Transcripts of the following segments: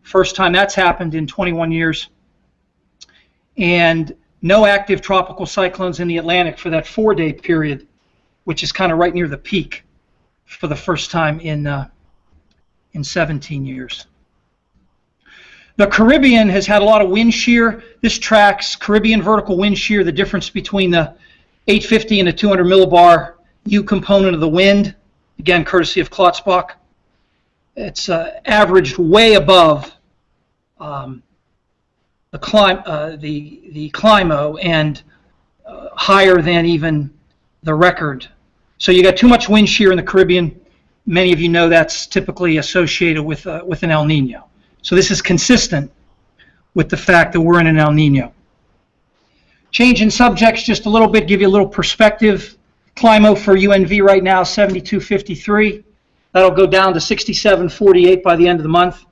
First time that's happened in 21 years. And no active tropical cyclones in the Atlantic for that 4-day period, which is kind of right near the peak for the first time in 17 years. The Caribbean has had a lot of wind shear. This tracks Caribbean vertical wind shear, the difference between the 850 and the 200 millibar U component of the wind, again, courtesy of Klotzbach. It's averaged way above the CLIMO and higher than even the record. So you got too much wind shear in the Caribbean. Many of you know that's typically associated with an El Nino. So this is consistent with the fact that we're in an El Nino. Change in subjects just a little bit, give you a little perspective. CLIMO for UNV right now, 72.53. That'll go down to 67.48 by the end of the month.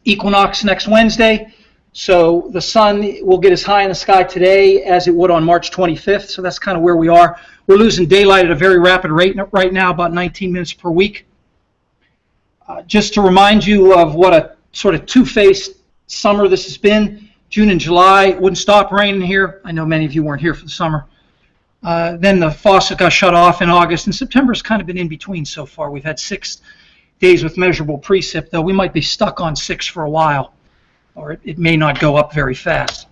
Equinox next Wednesday. So the sun will get as high in the sky today as it would on March 25th. So that's kind of where we are. We're losing daylight at a very rapid rate right now, about 19 minutes per week. Just to remind you of what a sort of two-faced summer this has been. June and July, it wouldn't stop raining here. I know many of you weren't here for the summer. Then the faucet got shut off in August, and September's kind of been in between so far. We've had 6 days with measurable precip, though we might be stuck on 6 for a while, or it may not go up very fast.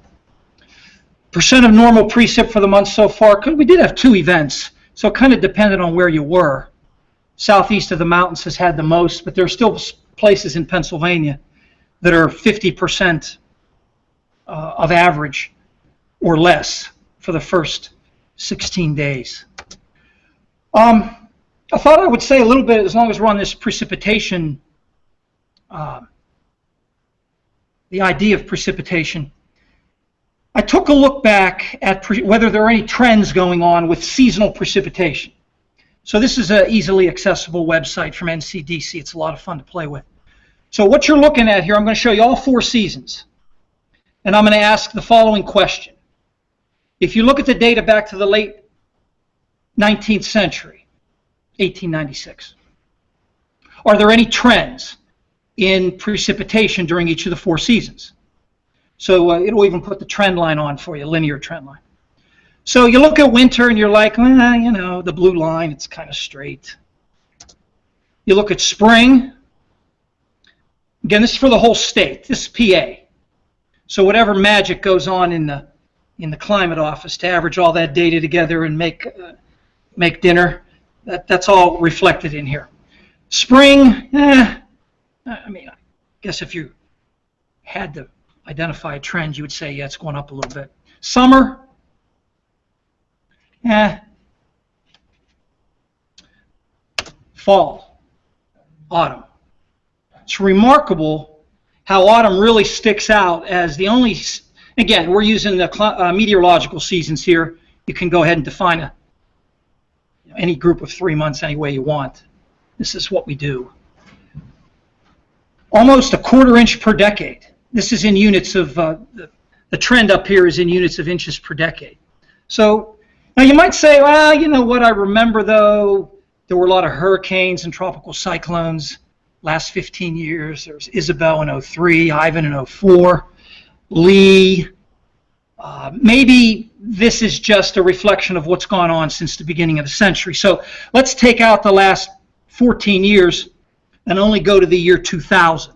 Percent of normal precip for the month so far, because we did have 2 events, so it kind of depended on where you were. Southeast of the mountains has had the most, but there are still places in Pennsylvania that are 50% of average or less for the first 16 days. I thought I would say a little bit, as long as we're on this precipitation, the idea of precipitation. I took a look back at whether there are any trends going on with seasonal precipitation. So this is an easily accessible website from NCDC. It's a lot of fun to play with. So what you're looking at here, I'm going to show you all 4 seasons. And I'm going to ask the following question. If you look at the data back to the late 19th century, 1896, are there any trends in precipitation during each of the 4 seasons? So it'll even put the trend line on for you, linear trend line. So you look at winter and you're like, well, you know, the blue line, it's kind of straight. You look at spring. Again, this is for the whole state. This is PA. So whatever magic goes on in the climate office to average all that data together and make dinner, that's all reflected in here. Spring, I mean, I guess if you had to identify a trend, you would say, yeah, it's going up a little bit. Summer, fall, autumn. It's remarkable how autumn really sticks out as the only, again, we're using the meteorological seasons here. You can go ahead and define any group of 3 months any way you want. This is what we do. Almost a 1/4 inch per decade. This is in units of, the trend up here is in units of inches per decade. So now you might say, well, you know what I remember though, there were a lot of hurricanes and tropical cyclones last 15 years. There was Isabel in 03, Ivan in 04, Lee. Maybe this is just a reflection of what's gone on since the beginning of the century. So let's take out the last 14 years and only go to the year 2000.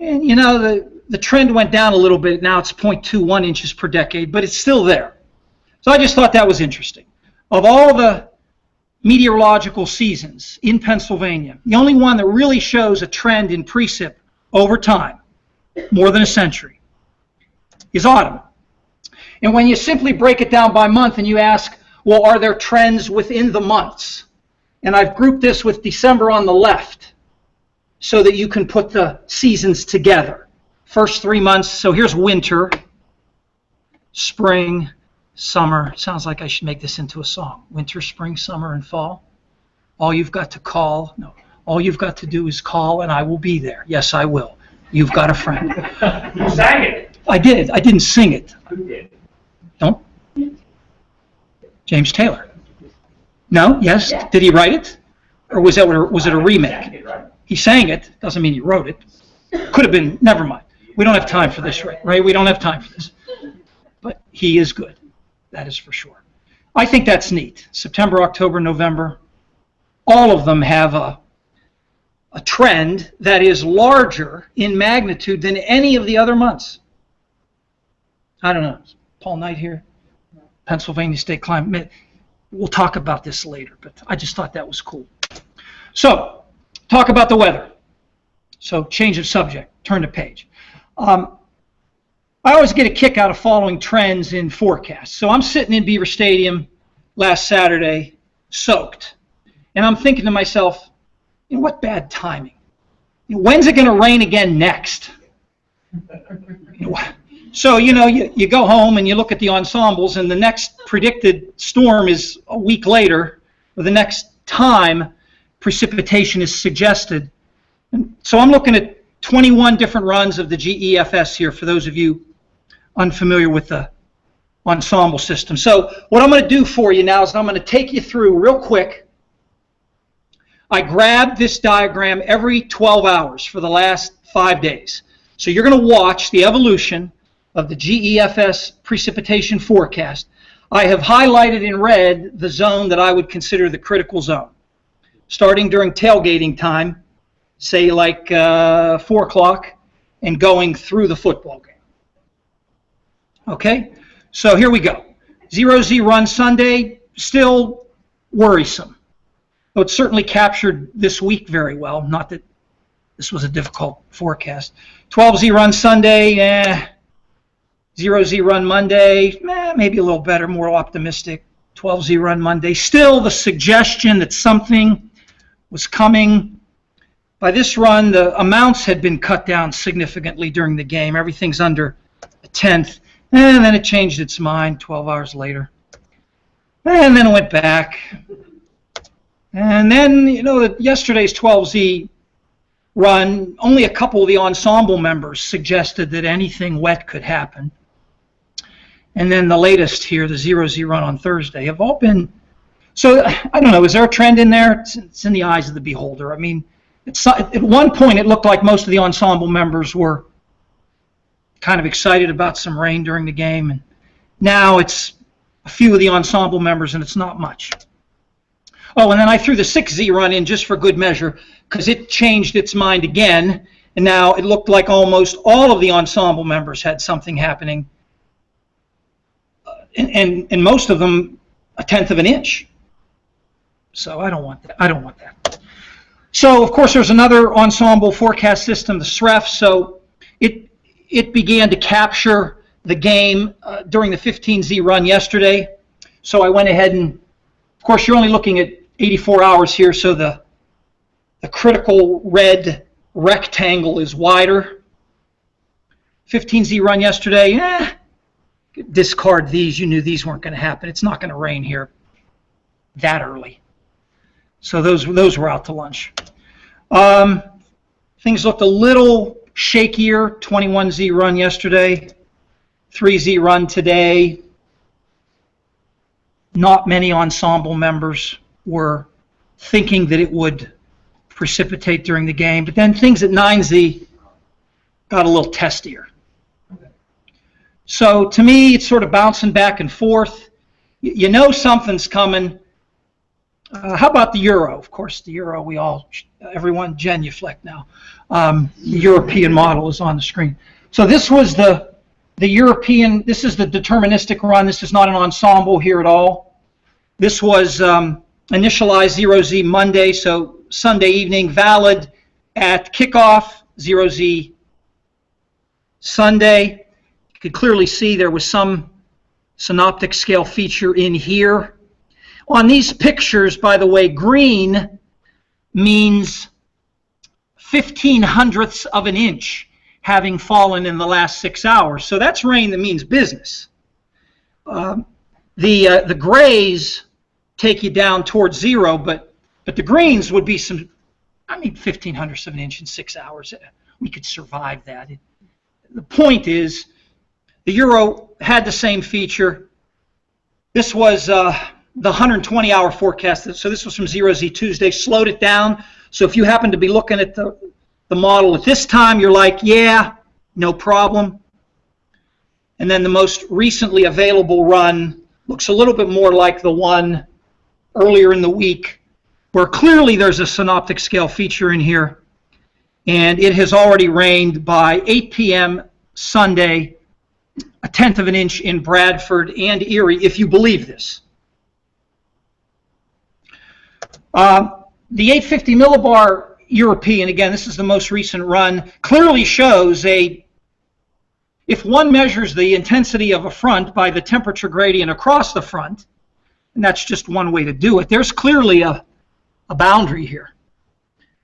And you know, the trend went down a little bit. Now it's 0.21 inches per decade, but it's still there. So I just thought that was interesting. Of all the meteorological seasons in Pennsylvania, the only one that really shows a trend in precip over time, more than a century, is autumn. And when you simply break it down by month and you ask, well, are there trends within the months? And I've grouped this with December on the left so that you can put the seasons together. First 3 months, so here's winter, spring, summer. Sounds like I should make this into a song. Winter, spring, summer, and fall. All you've got to do is call and I will be there. Yes, I will. You've got a friend. You sang it. I did. I didn't sing it. Who did? Don't? James Taylor. No? Yes? Yeah. Did he write it? Or was it a remake? Sang it, right? He sang it. Doesn't mean he wrote it. Could have been. Never mind. We don't have time for this, right? We don't have time for this. But he is good. That is for sure. I think that's neat. September, October, November, all of them have a trend that is larger in magnitude than any of the other months. I don't know. Is Paul Knight here? Pennsylvania State Climate. We'll talk about this later, but I just thought that was cool. So, talk about the weather. So, change of subject. Turn the page. I always get a kick out of following trends in forecasts. So I'm sitting in Beaver Stadium last Saturday, soaked, and I'm thinking to myself, you know, what bad timing. You know, when's it going to rain again next? So, you know, you go home and you look at the ensembles, and the next predicted storm is a week later, or the next time precipitation is suggested. And so I'm looking at 21 different runs of the GEFS here for those of you unfamiliar with the ensemble system. So what I'm going to do for you now is I'm going to take you through real quick. I grabbed this diagram every 12 hours for the last 5 days. So you're going to watch the evolution of the GEFS precipitation forecast. I have highlighted in red the zone that I would consider the critical zone. starting during tailgating time, say like 4 o'clock, and going through the football game. Okay, so here we go. 0Z run Sunday, still worrisome. Though it certainly captured this week very well, not that this was a difficult forecast. 12Z run Sunday, 0Z run Monday, maybe a little better, more optimistic. 12Z run Monday, still the suggestion that something was coming. By this run, the amounts had been cut down significantly during the game. Everything's under a tenth. And then it changed its mind 12 hours later. And then it went back. And then, yesterday's 12Z run, only a couple of the ensemble members suggested that anything wet could happen. And then the latest here, the 0Z run on Thursday, have all been... So, I don't know, is there a trend in there? It's in the eyes of the beholder. I mean, at one point it looked like most of the ensemble members were kind of excited about some rain during the game, and now it's a few of the ensemble members, and it's not much. Oh, and then I threw the 6Z run in just for good measure, because it changed its mind again, and now it looked like almost all of the ensemble members had something happening, and most of them a tenth of an inch. So I don't want that. I don't want that. So, of course, there's another ensemble forecast system, the SREF, so it began to capture the game during the 15Z run yesterday. So I went ahead and, of course, you're only looking at 84 hours here, so the critical red rectangle is wider. 15Z run yesterday, discard these. You knew these weren't going to happen. It's not going to rain here that early. So those were out to lunch. Things looked a little shakier. 21Z run yesterday, 3Z run today. Not many ensemble members were thinking that it would precipitate during the game, but then things at 9Z got a little testier. So to me, it's sort of bouncing back and forth. You know something's coming. How about the euro? Of course, the euro, everyone genuflect now. The European model is on the screen. So this was the European, this is the deterministic run. This is not an ensemble here at all. This was initialized 0Z Monday, so Sunday evening, valid at kickoff, 0Z Sunday. You could clearly see there was some synoptic scale feature in here. On these pictures, by the way, green means 1/1500ths of an inch having fallen in the last 6 hours. So that's rain that means business. The grays take you down towards zero, but the greens would be 1/1500ths of an inch in 6 hours. We could survive that. The point is, the euro had the same feature. This was the 120-hour forecast. So this was from 0Z Tuesday, slowed it down. So if you happen to be looking at the model at this time, you're like, yeah, no problem. And then the most recently available run looks a little bit more like the one earlier in the week, where clearly there's a synoptic scale feature in here. And it has already rained by 8 p.m. Sunday, 1/10 of an inch in Bradford and Erie, if you believe this. The 850 millibar European, again, this is the most recent run, clearly shows if one measures the intensity of a front by the temperature gradient across the front, and that's just one way to do it, there's clearly a boundary here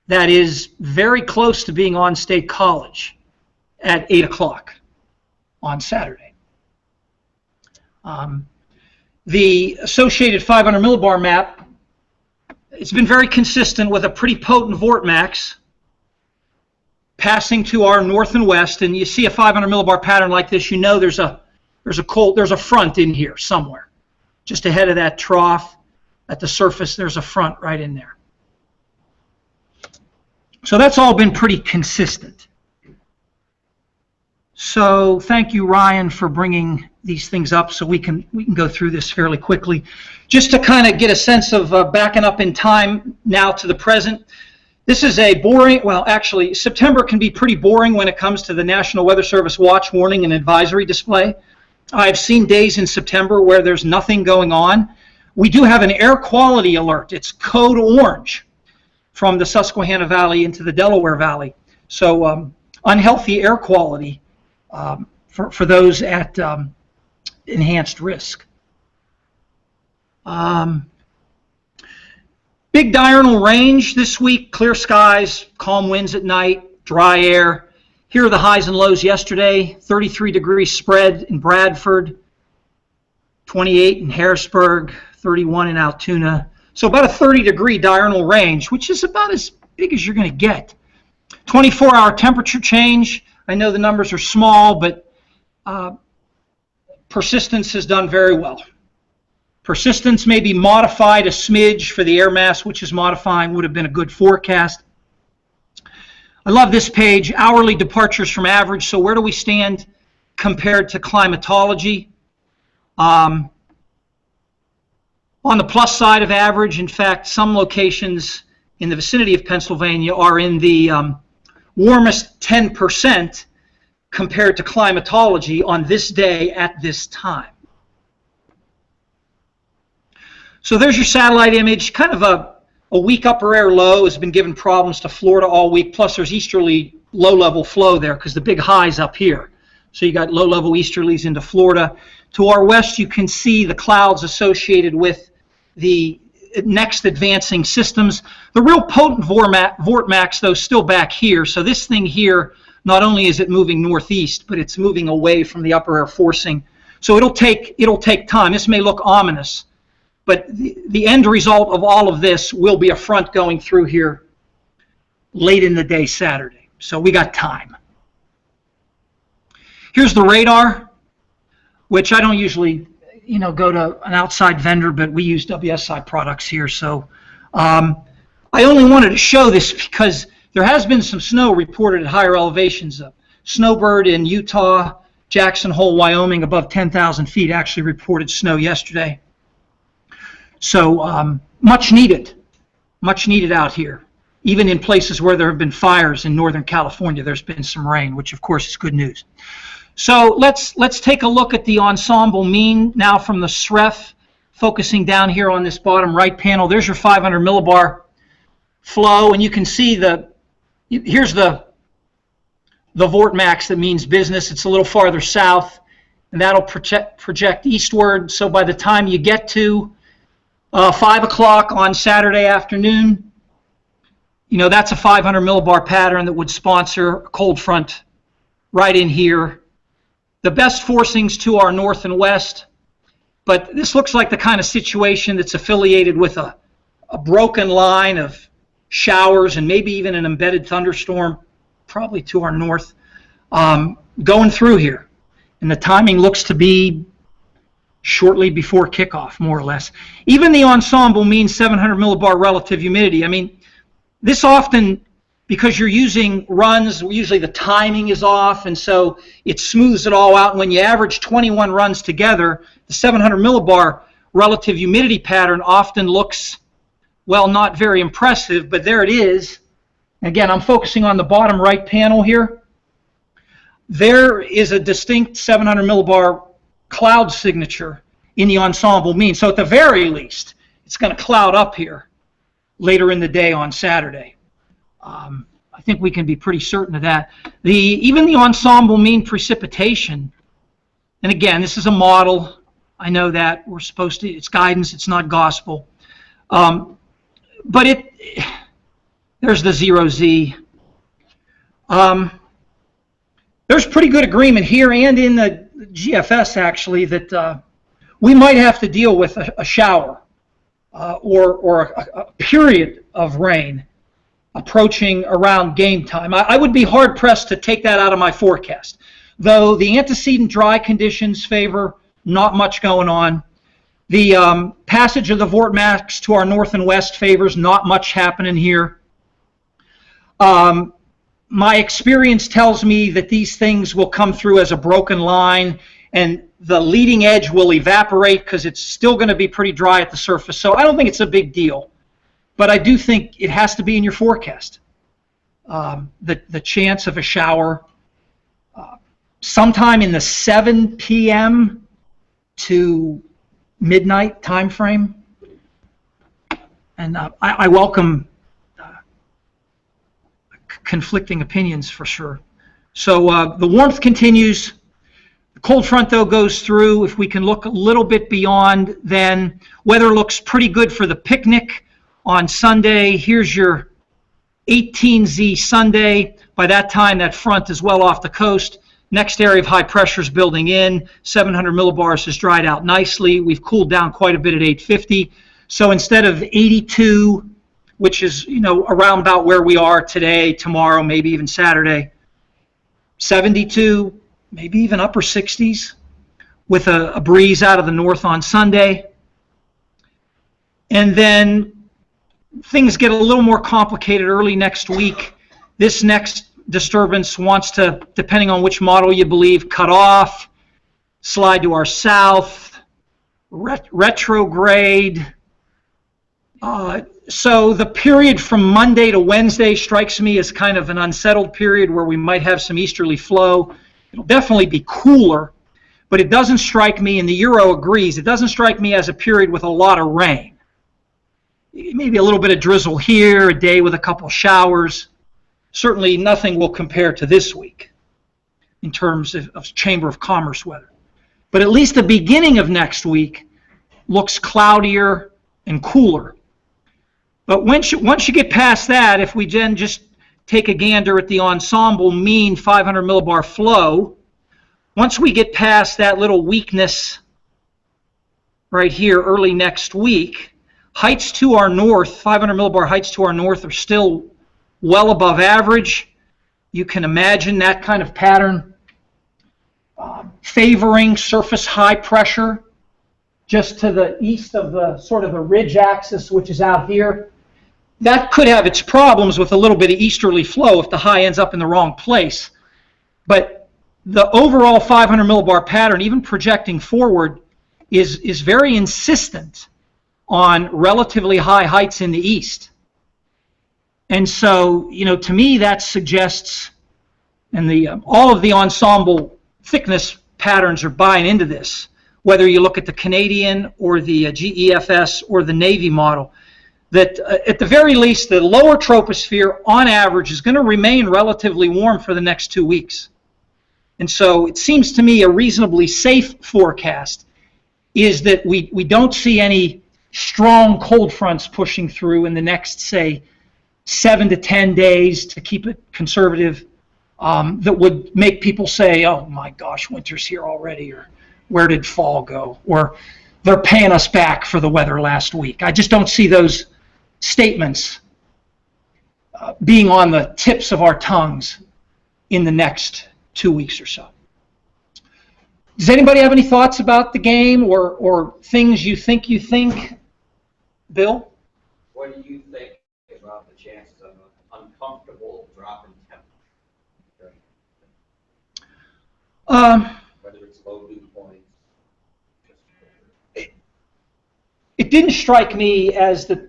that is very close to being on State College at 8 o'clock on Saturday. The associated 500 millibar map, it's been very consistent with a pretty potent vortmax passing to our north and west, and you see a 500 millibar pattern like this, you know there's a front in here somewhere. Just ahead of that trough at the surface, there's a front right in there. So that's all been pretty consistent. So thank you, Ryan, for bringing these things up so we can go through this fairly quickly. Just to kind of get a sense of backing up in time, now to the present. This is a boring, well, actually, September can be pretty boring when it comes to the National Weather Service watch, warning, and advisory display. I've seen days in September where there's nothing going on. We do have an air quality alert. It's code orange from the Susquehanna Valley into the Delaware Valley. So unhealthy air quality for those at enhanced risk. Big diurnal range this week, clear skies, calm winds at night, dry air. Here are the highs and lows yesterday: 33-degree spread in Bradford, 28 in Harrisburg, 31 in Altoona. So about a 30-degree diurnal range, which is about as big as you're going to get. 24-hour temperature change. I know the numbers are small, but persistence has done very well. Persistence may be modified a smidge for the air mass, which is modifying, would have been a good forecast. I love this page, hourly departures from average. So where do we stand compared to climatology? On the plus side of average, in fact, some locations in the vicinity of Pennsylvania are in the warmest 10% compared to climatology on this day at this time. So there's your satellite image, kind of a weak upper air low has been giving problems to Florida all week, plus there's easterly low-level flow there because the big high's up here. So you got low-level easterlies into Florida. To our west, you can see the clouds associated with the next advancing systems. The real potent vortex, though, is still back here. So this thing here, not only is it moving northeast, but it's moving away from the upper air forcing. So it'll take time. This may look ominous, but the end result of all of this will be a front going through here late in the day Saturday. So we got time. Here's the radar, which I don't usually go to an outside vendor, but we use WSI products here. So I only wanted to show this because there has been some snow reported at higher elevations. Snowbird in Utah, Jackson Hole, Wyoming, above 10,000 feet actually reported snow yesterday. So much needed out here. Even in places where there have been fires in Northern California, there's been some rain, which of course is good news. So let's take a look at the ensemble mean now from the SREF, focusing down here on this bottom right panel. There's your 500 millibar flow, and you can see here's the vortmax that means business. It's a little farther south, and that'll project eastward. So by the time you get to 5 o'clock on Saturday afternoon, that's a 500 millibar pattern that would sponsor a cold front right in here. The best forcings to our north and west, but this looks like the kind of situation that's affiliated with a broken line of showers and maybe even an embedded thunderstorm, probably to our north, going through here. And the timing looks to be shortly before kickoff, more or less. Even the ensemble means 700 millibar relative humidity. I mean, this often, because you're using runs, usually the timing is off, and so it smooths it all out. And when you average 21 runs together, the 700 millibar relative humidity pattern often looks, well, not very impressive, but there it is. Again, I'm focusing on the bottom right panel here. There is a distinct 700 millibar cloud signature in the ensemble mean. So at the very least, it's going to cloud up here later in the day on Saturday. I think we can be pretty certain of that. Even the ensemble mean precipitation, and again, this is a model. I know that we're supposed to, it's guidance, it's not gospel. But there's the 0Z. There's pretty good agreement here and in the GFS actually that we might have to deal with a shower or a period of rain approaching around game time. I would be hard-pressed to take that out of my forecast, though the antecedent dry conditions favor not much going on. The passage of the vortex to our north and west favors not much happening here. My experience tells me that these things will come through as a broken line, and the leading edge will evaporate because it's still going to be pretty dry at the surface. So I don't think it's a big deal. but I do think it has to be in your forecast. The chance of a shower sometime in the 7 p.m. to midnight time frame. And I welcome conflicting opinions for sure. So the warmth continues. The cold front, though, goes through. If we can look a little bit beyond, then weather looks pretty good for the picnic on Sunday. Here's your 18Z Sunday. By that time, that front is well off the coast. Next area of high pressure is building in. 700 millibars has dried out nicely. We've cooled down quite a bit at 850. So instead of 82, which is, around about where we are today, tomorrow, maybe even Saturday, 72, maybe even upper 60s, with a breeze out of the north on Sunday. And then things get a little more complicated early next week. This next disturbance wants to, depending on which model you believe, cut off, slide to our south, retrograde. So the period from Monday to Wednesday strikes me as kind of an unsettled period where we might have some easterly flow. It'll definitely be cooler, but it doesn't strike me, and the Euro agrees, it doesn't strike me as a period with a lot of rain. Maybe a little bit of drizzle here, a day with a couple showers. Certainly nothing will compare to this week in terms of Chamber of Commerce weather. But at least the beginning of next week looks cloudier and cooler. But once you get past that, if we then just take a gander at the ensemble mean 500 millibar flow, once we get past that little weakness right here early next week, heights to our north, 500 millibar heights to our north are still well above average. You can imagine that kind of pattern favoring surface high pressure just to the east of the sort of the ridge axis, which is out here. That could have its problems with a little bit of easterly flow if the high ends up in the wrong place. But the overall 500 millibar pattern, even projecting forward, is very insistent on relatively high heights in the east. And so, to me, that suggests, and all of the ensemble thickness patterns are buying into this, whether you look at the Canadian or the GEFS or the Navy model, that at the very least, the lower troposphere, on average, is going to remain relatively warm for the next 2 weeks. And so it seems to me a reasonably safe forecast is that we don't see any strong cold fronts pushing through in the next, say, 7 to 10 days, to keep it conservative, that would make people say, oh my gosh, winter's here already, or where did fall go, or they're paying us back for the weather last week. I just don't see those statements being on the tips of our tongues in the next 2 weeks or so. Does anybody have any thoughts about the game or things you think? Bill? What do you think about the chances of an uncomfortable drop in temperature? Whether it's low dew points? It didn't strike me as the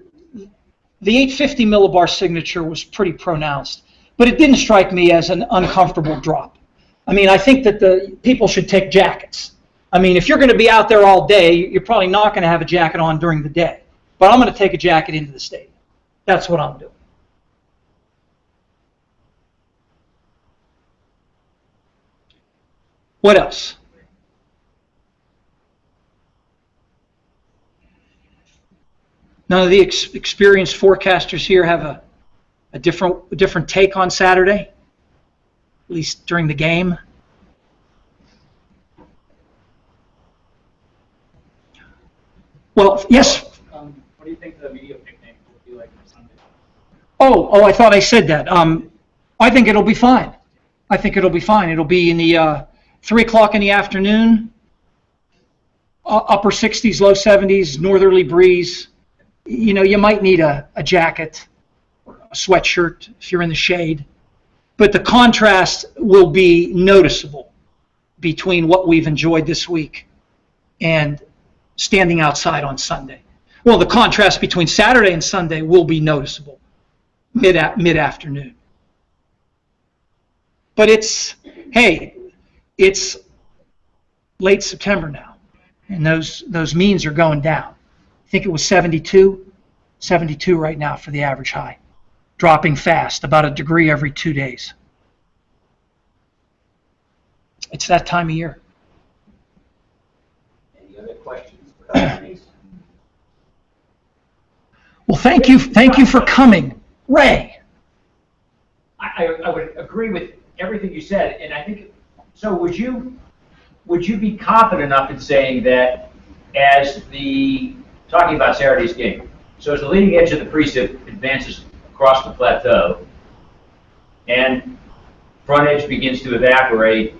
850 millibar signature was pretty pronounced, but it didn't strike me as an uncomfortable drop. I mean, I think that the people should take jackets. I mean, if you're going to be out there all day, you're probably not going to have a jacket on during the day. But I'm going to take a jacket into the stadium. That's what I'm doing. What else? None of the experienced forecasters here have a different take on Saturday, at least during the game. Well, yes. What do you think the media picnic will be like on Sunday? Oh, I thought I said that. I think it'll be fine. It'll be in the 3 o'clock in the afternoon, upper 60s, low 70s, northerly breeze. You might need a jacket or a sweatshirt if you're in the shade. But the contrast will be noticeable between what we've enjoyed this week and standing outside on Sunday. Well, the contrast between Saturday and Sunday will be noticeable mid-afternoon. But it's late September now, and those means are going down. I think it was 72 right now for the average high, dropping fast, about a degree every 2 days. It's that time of year. Any other questions for Dr. Nese? Well, thank you for coming, Ray. I would agree with everything you said, and I think, so would you be confident enough in saying that talking about Saturday's game, so as the leading edge of the precip advances across the plateau, and front edge begins to evaporate,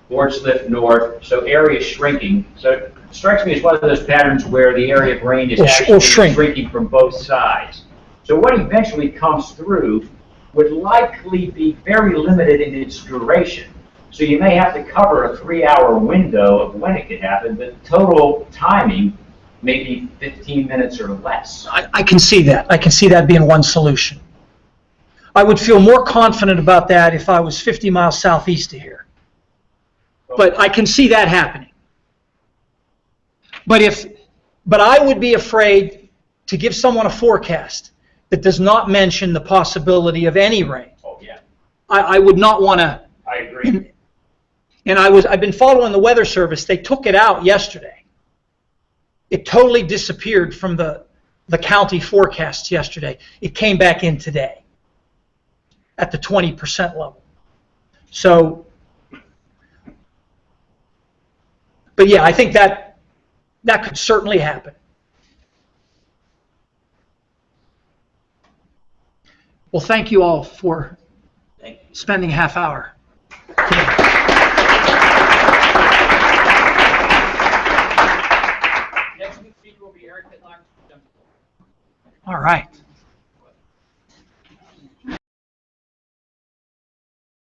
boards lift north, so area is shrinking, so it strikes me as one of those patterns where the area of rain is actually shrinking from both sides. So what eventually comes through would likely be very limited in its duration. So you may have to cover a 3-hour window of when it could happen, but total timing may be 15 minutes or less. I can see that. I can see that being one solution. I would feel more confident about that if I was 50 miles southeast of here. But I can see that happening. But I would be afraid to give someone a forecast that does not mention the possibility of any rain. Oh, yeah. I would not want to. I agree. And I've been following the Weather Service. They took it out yesterday. It totally disappeared from the county forecasts yesterday. It came back in today at the 20% level. So, but yeah, I think that could certainly happen. Well, thank you all for spending a half hour. Next week's speaker will be Eric Pitlock. All right.